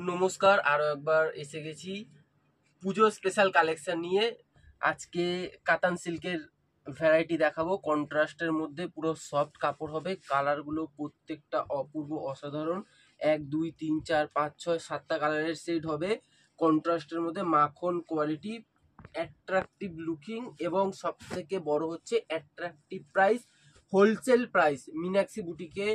নমস্কার, আরো একবার এসে গেছি পুজো স্পেশাল কালেকশন নিয়ে। আজকে কাতান সিল্কের ভ্যারাইটি দেখাবো। কন্ট্রাস্টের মধ্যে পুরো সফট কাপড় হবে, কালারগুলো প্রত্যেকটা অপূর্ব অসাধারণ। 1 2 3 4 5 6 7টা কালারের সেট হবে। কন্ট্রাস্টের মধ্যে মাখন কোয়ালিটি, অ্যাট্রাকটিভ লুকিং এবং সব থেকে বড় হচ্ছে attractive price, wholesale price. Meenakshi বুটিকে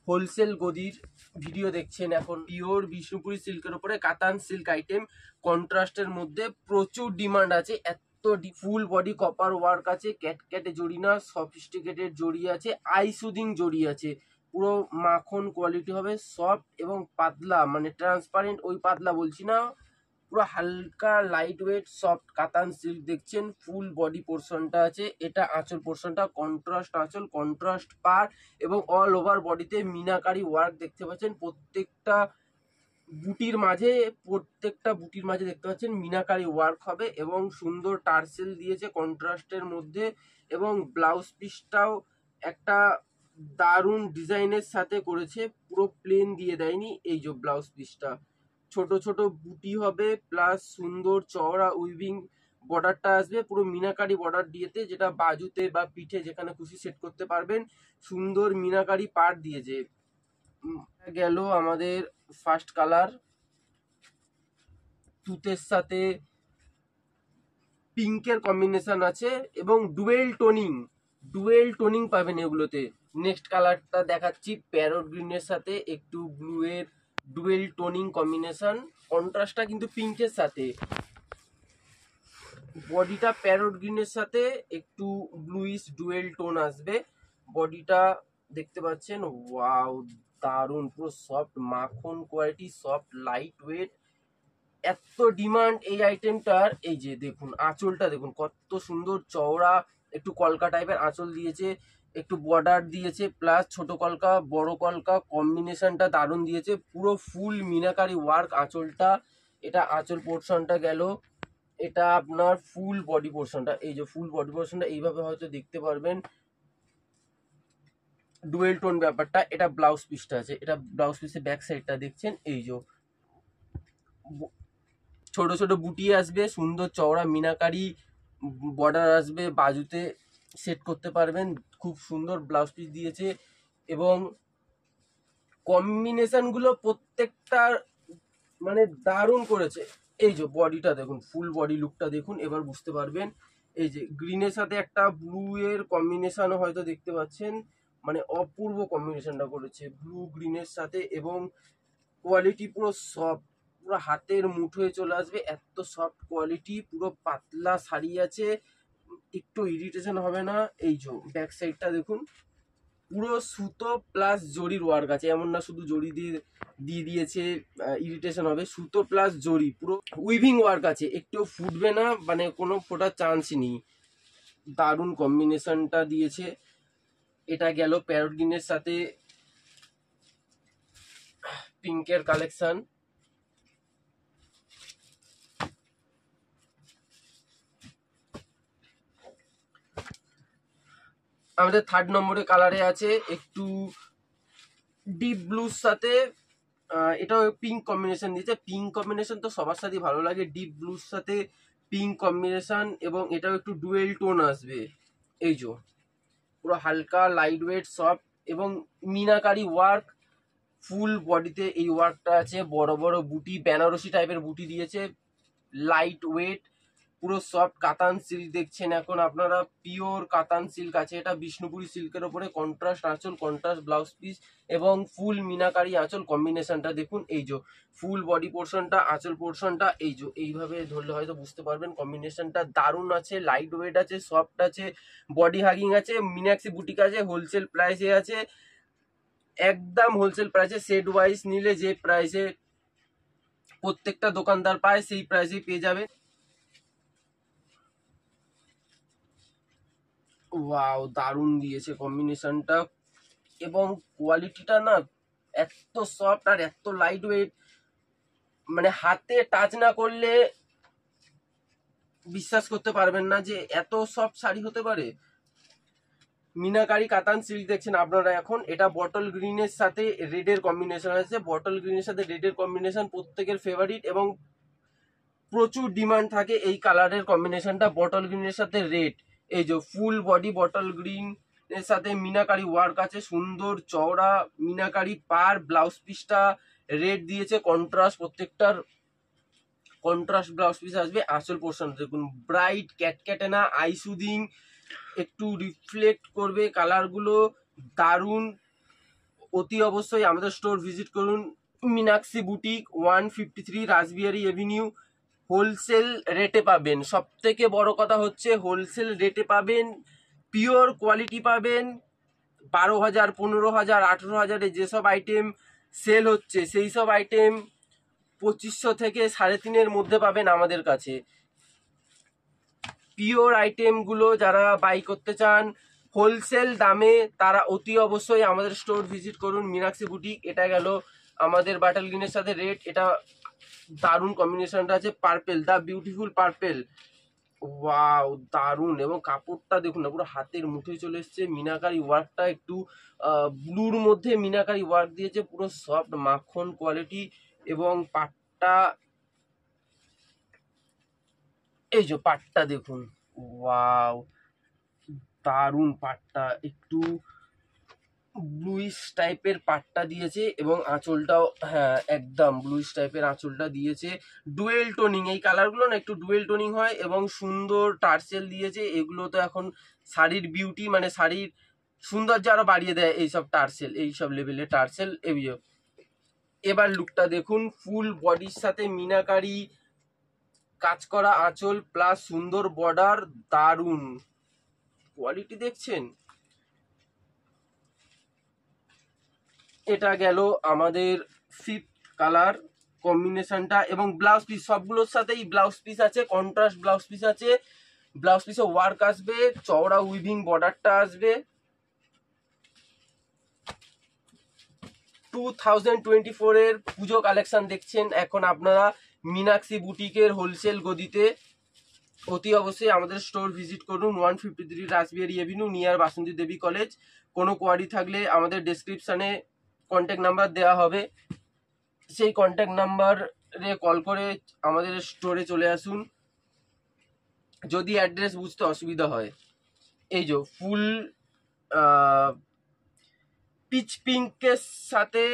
হোলসেল গদির ভিডিও দেখছেন এখন। পিওর বিষ্ণুপুরি সিল্কের উপরে কাতান সিল্ক আইটেম, কন্ট্রাস্টের মধ্যে প্রচুর ডিমান্ড আছে। এত ফুল বডি কপার ওয়ার্ক আছে, ক্যাটক্যাটে জড়ি না, সফিস্টিকেটেড জড়ি আছে, আই সুদিং জড়ি আছে। পুরো মাখন কোয়ালিটি হবে, সফট এবং পাতলা, মানে ট্রান্সপারেন্ট ওই পাতলা বলছি না, পুরো হালকা লাইট ওয়েট সফট কাতান সিল্ক দেখছেন। ফুল বডি পোর্শনটা আছে, এটা আঁচল পোর্শনটা, কন্ট্রাস্ট আঁচল, কন্ট্রাস্ট পার এবং অল ওভার বডিতে মিনাকারি ওয়ার্ক দেখতে পাচ্ছেন। প্রত্যেকটা বুটির মাঝে দেখতে পাচ্ছেন মিনাকারি ওয়ার্ক হবে এবং সুন্দর টার্সেল দিয়েছে কন্ট্রাস্টের মধ্যে। এবং ব্লাউজ পিসটাও একটা দারুণ ডিজাইনের সাথে করেছে, পুরো প্লেন দিয়ে দেয়নি। এই যে ব্লাউজ পিসটা ছোট ছোট বুটি হবে, প্লাস সুন্দর চওড়া উইভিং বর্ডারটা আসবে, পুরো মিনাকারি বর্ডার দিয়েতে, যেটা বাজুতে বা পিঠে যেখানে খুশি সেট করতে পারবেন। সুন্দর মিনাকারি পাড় দিয়েছে। গেল আমাদের ফার্স্ট কালার, তুতের সাথে পিঙ্কের কম্বিনেশন আছে এবং ডুয়েল টোনিং পাবেন এগুলোতে। নেক্সট কালারটা দেখাচ্ছি প্যারট গ্রিনের সাথে একটু ব্লু এর ডুয়েল টোনিং কম্বিনেশন, কন্ট্রাস্টটা কিন্তু পিঙ্কের সাথে। বডিটা প্যারট গ্রিনের সাথে একটু ব্লুইশ ডুয়েল টোন আসবে। বডিটা দেখতে পাচ্ছেন, ওয়াও দারুন, পুরো সফট মাখন কোয়ালিটি, সফট লাইট ওয়েট। এত ডিমান্ড এই আইটেমটার। এই যে দেখুন আঁচলটা দেখুন কত সুন্দর চওড়া, একটু কলকা টাইপের আঁচল দিয়েছে, একটু বর্ডার দিয়েছে, প্লাস ছোট কলকা বড় কলকা কম্বিনেশনটা দারুণ দিয়েছে। পুরো ফুল মিনাকারি ওয়ার্ক আঁচলটা। এটা আঁচল পোর্শনটা গেল। এটা আপনার ফুল বডি পোর্শনটা, এই যে ফুল বডি পোর্শনটা এইভাবে হয়তো দেখতে পারবেন, ডুয়েল টোন ব্যাপারটা। এটা ব্লাউজ পিসটা আছে, এটা ব্লাউজ পিসের ব্যাক সাইডটা দেখছেন। এই যে ছোট ছোট বুটি আসবে, সুন্দর চওড়া মিনাকারি বর্ডার আসবে, বাজুতে সেট করতে পারবেন। খুব সুন্দর ব্লাউজ পিস দিয়েছে এবং কম্বিনেশন গুলো প্রত্যেকটা মানে দারুণ করেছে। এই যে বডিটা দেখুন, ফুল বডি লুকটা দেখুন, এবার বুঝতে পারবেন। এই যে গ্রিনের সাথে একটা ব্লু এর কম্বিনেশনও হয়তো দেখতে পাচ্ছেন, মানে অপূর্ব কম্বিনেশনটা করেছে ব্লু গ্রিনের সাথে। এবং কোয়ালিটি পুরো সফট, পুরো হাতের মুঠোয় চলে আসবে, এত সফট কোয়ালিটি। পুরো পাতলা শাড়ি আছে, একটু ইরিটেশন হবে না। এই যে ব্যাক সাইডটা দেখুন, পুরো সুতো প্লাস জরির ওয়ার্ক আছে, এমন না শুধু জরি দিয়ে দিয়ে দিয়েছে ইরিটেশন হবে। সুতো প্লাস জরি, পুরো উইভিং ওয়ার্ক আছে, একটু ফুটবে না, মানে কোনো ফোটার চান্সই নেই। দারুণ কম্বিনেশনটা দিয়েছে। এটা গেল প্যারট গ্রিনের সাথে পিঙ্কের কালেকশন। আমাদের থার্ড নম্বরে কালারে আছে একটু ডিপ ব্লুর সাথে, এটাও পিঙ্ক কম্বিনেশন দিয়েছে। পিঙ্ক কম্বিনেশন তো সবার সাথেই ভালো লাগে, ডিপ ব্লুর সাথে পিঙ্ক কম্বিনেশন, এবং এটাও একটু ডুয়েল টোন আসবে। এই যে পুরো হালকা লাইট ওয়েট সফট এবং মিনাকারি ওয়ার্ক, ফুল বডিতে এই ওয়ার্কটা আছে। বড় বড় বুটি, বেনারসি টাইপের বুটি দিয়েছে, লাইট ওয়েট, পুরো সফট কাতান সিল্ক দেখছেন এখন আপনারা। পিওর কাতান সিল্ক আছে, এটা বিষ্ণুপুরি সিল্কের ওপরে কন্ট্রাস্ট আঁচল, কন্ট্রাস্ট ব্লাউজ পিস এবং ফুল মিনাকারি আঁচল। কম্বিনেশনটা দেখুন, এই যে ফুল বডি পোর্শনটা, আঁচল পোর্শনটা, এই যে এইভাবে ধরলে হয়তো বুঝতে পারবেন। কম্বিনেশনটা দারুণ আছে, লাইট ওয়েট আছে, সফট আছে, বডি হাগিং আছে। মিনাক্সি বুটিক আছে, হোলসেল প্রাইসে আছে, একদম হোলসেল প্রাইসে। সেট ওয়াইজ নিলে যে প্রাইসে প্রত্যেকটা দোকানদার পায় সেই প্রাইসেই পেয়ে যাবে। ওয়াও দারুণ দিয়েছে কম্বিনেশনটা এবং কোয়ালিটিটা না এত সফট আর এত লাইট ওয়েট, মানে হাতে টাচ না করলে বিশ্বাস করতে পারবেন না যে এত সফট শাড়ি হতে পারে। মিনাকারি কাতান সিল্ক দেখছেন আপনারা এখন, এটা বটল গ্রিনের সাথে রেডের কম্বিনেশন আছে। বটল গ্রিনের সাথে রেডের কম্বিনেশন প্রত্যেকের ফেভারিট এবং প্রচুর ডিমান্ড থাকে এই কালারের কম্বিনেশনটা, বটল গ্রিনের সাথে রেড। এই যে ফুল বডি বটল গ্রিন এর সাথে মিনাকারি ওয়ার্ক আছে, সুন্দর চওড়া মিনাকারি পার, ব্লাউজ পিসটা রেড দিয়েছে, কন্ট্রাস্ট প্রত্যেকটার কন্ট্রাস্ট ব্লাউজ পিস আসবে। আঁচল পোর্শন দেখুন ব্রাইট ক্যাটক্যাটেনা আই সুদিং, একটু রিফ্লেক্ট করবে কালারগুলো, দারুণ। অতি অবশ্যই আমাদের স্টোর ভিজিট করুন। Meenakshi boutique 153 Rashbehari Avenue. Wholesale রেটে পাবেন, সব থেকে বড় কথা হচ্ছে হোলসেল রেটে পাবেন, পিওর কোয়ালিটি পাবেন। 12,000 15,000 18,000 যেসব আইটেম সেল হচ্ছে সেই সব আইটেম 2500 থেকে 3,500 মধ্যে পাবেন আমাদের কাছে। পিওর আইটেমগুলো যারা বাই করতে চান হোলসেল দামে তারা অতি অবশ্যই আমাদের স্টোর ভিজিট করুন। মীনাক্ষী বুটিক। এটা গেল আমাদের বাটাল গ্রিনের সাথে রেড, এটা দারুণ কম্বিনেশনটা আছে, পার্পেল, দা বিউটিফুল পার্পেল, ওয়াও দারুণ। এবং কাপড়টা দেখুন না, পুরো হাতের মুঠোয় চলে এসছে। মিনাকারি ওয়ার্কটা একটু ব্লুর মধ্যে মিনাকারি ওয়ার্ক দিয়েছে, পুরো সফট মাখন কোয়ালিটি। এবং পাটটা, এই যে পাটটা দেখুন, ওয়াও দারুণ। পাটটা একটু ব্লুইশ টাইপের পাটটা দিয়েছে এবং আঁচলটাও, হ্যাঁ একদম ব্লুইশ টাইপের আঁচলটা দিয়েছে। ডুয়েল টোনিং, এই কালারগুলো না একটু ডুয়েল টোনিং হয় এবং সুন্দর টার্সেল দিয়েছে। এগুলো তো এখন শাড়ির বিউটি, মানে শাড়ির সৌন্দর্য আরো বাড়িয়ে দেয় এইসব টার্সেল, এইসব লেভেলের টার্সেল। এবার লুকটা দেখুন, ফুল বডির সাথে মিনাকারি কাজ করা আঁচল প্লাস সুন্দর বর্ডার, দারুণ কোয়ালিটি দেখছেন। এটা গেল আমাদের 5th কালার কম্বিনেশনটা। এবং ব্লাউজ পিস সবগুলোর সাথেই ব্লাউজ পিস আছে, কন্ট্রাস্ট ব্লাউজ পিস আছে, ব্লাউজ পিসে ওয়ার্ক আসবে, চওড়া উইভিং বর্ডারটা আসবে। 2024 এর পুজো কালেকশন দেখছেন এখন আপনারা মীনাক্ষী বুটিকের হোলসেল গদিতে। অতি অবশ্যই আমাদের স্টোর ভিজিট করুন। 153 রাসবিহারী এভিনিউ, নিয়ার বাসন্তী দেবী কলেজ। কোনো কোয়ারি থাকলে আমাদের ডেসক্রিপশনে কন্ট্যাক্ট নাম্বার দেওয়া হবে, সেই কন্ট্যাক্ট নাম্বারে কল করে আমাদের স্টোরে চলে আসুন যদি অ্যাড্রেস বুঝতে অসুবিধা হয়। এই যে ফুল পিচ পিঙ্কের সাথে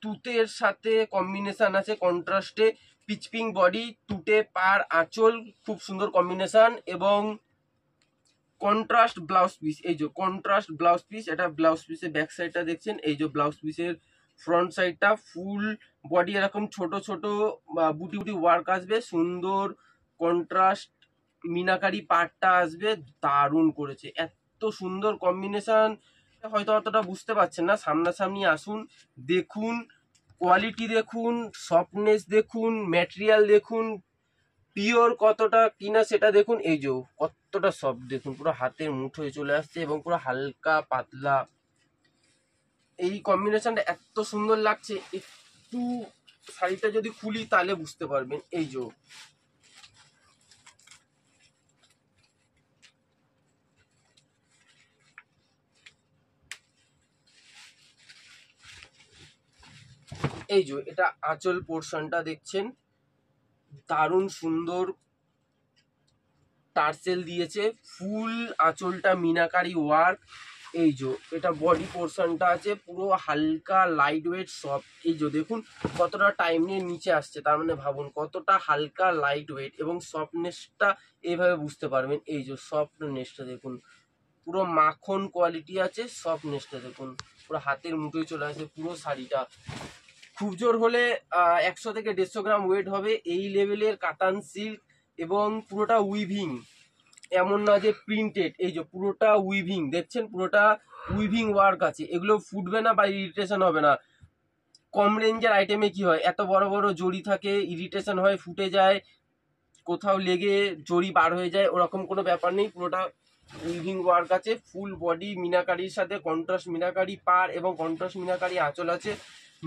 তুতের সাথে কম্বিনেশন আছে, কন্ট্রাস্টে পিচ পিঙ্ক বডি, তুতে পার আঁচল, খুব সুন্দর কম্বিনেশন। এবং কন্ট্রাস্ট ব্লাউজ পিস, এই যে কন্ট্রাস্ট ব্লাউজ পিস। এটা ব্লাউজ পিসের ব্যাক সাইডটা দেখছেন, এই যে ব্লাউজ পিসের ফ্রন্ট সাইডটা ফুল বডি এরকম ছোট ছোট বুটি বুটি ওয়ার্ক আসবে, সুন্দর কন্ট্রাস্ট মিনাকারি পার্টটা আসবে, দারুণ করেছে। এত সুন্দর কম্বিনেশন হয়তো অতটা বুঝতে পারছেন না, সামনাসামনি আসুন দেখুন, কোয়ালিটি দেখুন, সফটনেস দেখুন, ম্যাটেরিয়াল দেখুন, পিওর কতটা কিনা সেটা দেখুন। এই যে কতটা সফট দেখুন, পুরো হাতের মুঠোয় চলে আসছে এবং পুরো হালকা পাতলা। এই কম্বিনেশনটা এত সুন্দর লাগছে, একটু শাড়িটা যদি খুলি তাহলে বুঝতে পারবেন। এই যে এটা আঁচল পোর্শনটা দেখছেন, দারুণ সুন্দর টার্সেল দিয়েছে, ফুল আঁচলটা মিনাকারি ওয়ার্ক। এই যে এটা বডি পোর্শনটা আছে পুরো হালকা লাইট ওয়েট সফট। এই যে দেখুন কতটা টাইম নিয়ে নিচে আসছে, তার মানে ভাবুন কতটা হালকা লাইট ওয়েট এবং সফটনেসটা এইভাবে বুঝতে পারবেন। এই যে সফটনেসটা দেখুন, পুরো মাখন কোয়ালিটি আছে, সফটনেসটা দেখুন, পুরো হাতের মুঠোয় চলে আসে পুরো শাড়িটা। খুব জোর হলে 100 থেকে 150 গ্রাম ওয়েট হবে এই লেভেলের কাতান সিল্ক। এবং পুরোটা উইভিং, এমন না যে প্রিন্টেড। এই যে পুরোটা উইভিং দেখছেন, পুরোটা উইভিং ওয়ার্ক আছে, এগুলো ফুটবে না বা ইরিটেশন হবে না। কম রেঞ্জের আইটেমে কি হয়, এত বড় বড় জড়ি থাকে, ইরিটেশন হয়, ফুটে যায়, কোথাও লেগে জড়ি বার হয়ে যায়, ওরকম কোনো ব্যাপার নেই। পুরোটা উইভিং ওয়ার্ক আছে, ফুল বডি মিনাকারির সাথে কন্ট্রাস্ট মিনাকারি পার এবং কন্ট্রাস্ট মিনাকারি আঁচল আছে।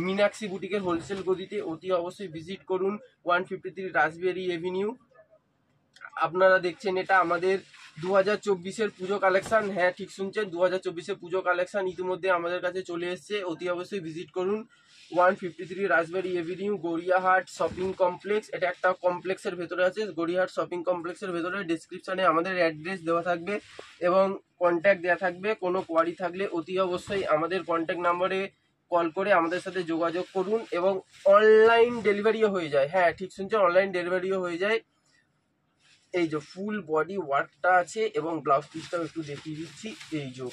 মীনাক্ষী বুটিকের হোলসেল গদিতে অতি অবশ্যই ভিজিট করুন। 153 রাসবিহারী এভিনিউ। আপনারা দেখছেন এটা আমাদের 2024-এর পুজো কালেকশন, হ্যাঁ ঠিক শুনছেন, 2024-এর পুজো কালেকশন ইতিমধ্যে আমাদের কাছে চলে এসেছে। অতি অবশ্যই ভিজিট করুন 153 রাজবাড়ি এভিনিউ, গড়িয়াহাট শপিং কমপ্লেক্স। এটা একটা কমপ্লেক্সের ভেতরে আছে, গড়িয়াহাট শপিং কমপ্লেক্সের ভেতরে। ডিসক্রিপশনে আমাদের অ্যাড্রেস দেওয়া থাকবে এবং কন্ট্যাক্ট দেওয়া থাকবে। কোনো কোয়ারি থাকলে অতি অবশ্যই আমাদের কন্ট্যাক্ট নাম্বারে কল করে আমাদের সাথে যোগাযোগ করুন এবং অনলাইন ডেলিভারিও হয়ে যায়। হ্যাঁ ঠিক শুনছেন, অনলাইন ডেলিভারিও হয়ে যায়। এই যে ফুল বডি ওয়ার্কটা আছে এবং ব্লাউজ পিসটাও একটু দেখিয়ে দিচ্ছি। এই যে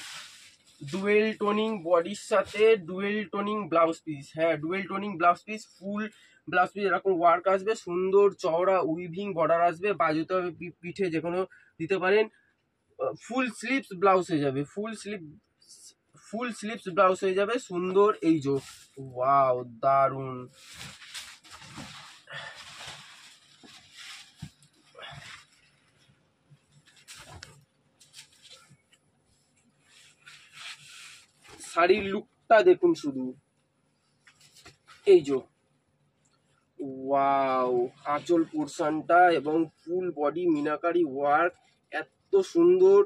ডুয়েল টোনিং বডির সাথে ডুয়েল টোনিং ব্লাউজ পিস, হ্যাঁ ডুয়েল টোনিং ব্লাউজ পিস, ফুল ব্লাউজ পিস এরকম ওয়ার্ক আসবে, সুন্দর চওড়া উইভিং বর্ডার আসবে, বাজুতে হবে পিঠে যে কোনো দিতে পারেন। ফুল স্লিভস ব্লাউজ হয়ে যাবে, ফুল স্লিভস ব্লাউজ হয়ে যাবে সুন্দর। এই যে ওয়াও দারুন, শাড়ির লুকটা দেখুন শুধু। এই যে ওয়াও, আঁচল পোর্শনটা এবং ফুল বডি মিনাকারি ওয়ার্ক এত সুন্দর।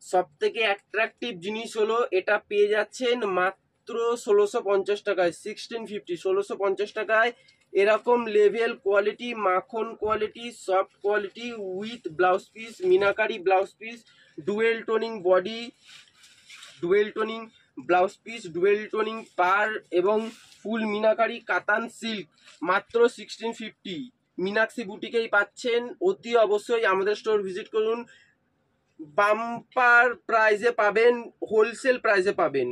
সব থেকে অ্যাট্রাকটিভ জিনিস হলো এটা পেয়ে যাচ্ছেন মাত্র 1650 টাকায়, 1650, 1650 টাকায় এরকম লেভেল কোয়ালিটি, মাখন quality, soft quality with blouse piece, মিনাকারি blouse piece, dual toning body, dual toning blouse piece, dual toning পার এবং ফুল মিনাকারি কাতান সিল্ক মাত্র 1650। মীনাক্ষী বুটিকেই পাচ্ছেন। অতি অবশ্যই আমাদের স্টোর ভিজিট করুন। বাম্পার প্রাইজে পাবেন, হোলসেল প্রাইজে পাবেন।